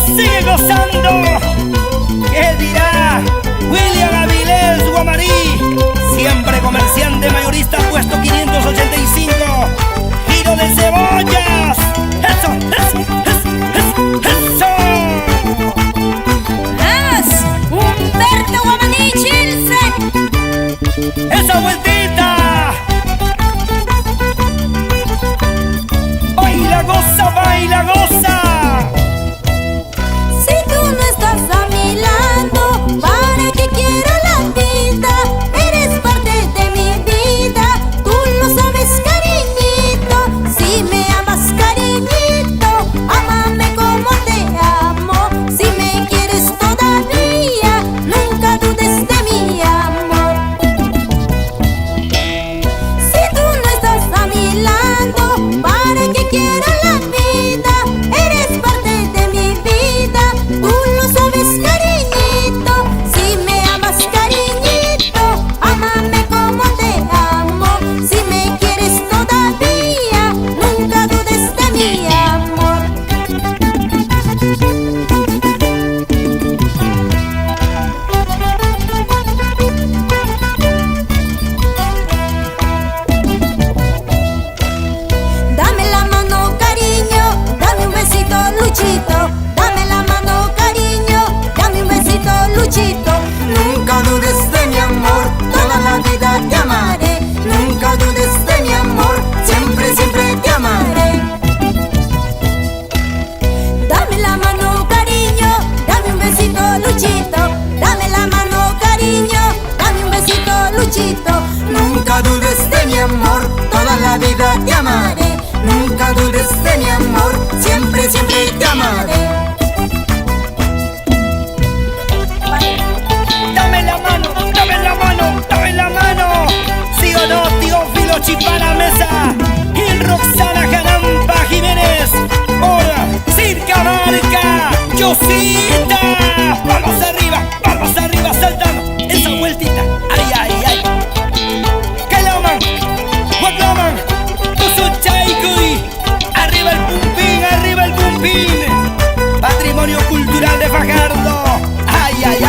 sigue gozando. ¿Qué dirá William Avilés Guamarí? Siempre comerciante mayorista, puesto 585. Giro de cebollas. Eso, eso, eso, eso. ¡Vamos! ¡Humberto Guamarí Chilce! ¡Esa vueltita! ¡Baila, goza, baila, goza! Si tú no estás a mi lado, ¿para qué quiero la vida? Eres parte de mi vida, tú lo sabes, cariñito. Si me amas, cariñito, ámame como te amo. Si me quieres todavía, nunca dudes de mi amor. Si tú no estás a mi lado, ¿para qué quiero la vida? Eres parte de mi vida, tú lo sabes, cariñito. Si me amas, cariñito, ámame como te amo. Si me quieres todavía, nunca dudes de mi amor. Dame la mano, cariño, dame un besito, Luchito. Dame la mano, cariño, dame un besito, Luchito. Nunca dudes de mi amor, toda la vida te amaré. Nunca dudes de mi amor, siempre, siempre te amaré. Dame la mano, cariño, dame un besito, Luchito. Dame la mano, cariño, dame un besito, Luchito. Nunca dudes de mi amor, toda la vida te amaré. Nunca dudes de mi amor, siempre, siempre te amaré. Dame la mano, dame la mano, dame la mano. ¿Sí o no, Teófilo Chipana Mesa y Roxana Janampa Jiménez? Por Circa Marca, Yosita. Vamos arriba, saltando. Esa vueltita, ay, ay, ay. Kailaman, Huaclaman, Usuchaikuy. Arriba el pumpín. Patrimonio cultural de Fajardo. Ay, ay, ay.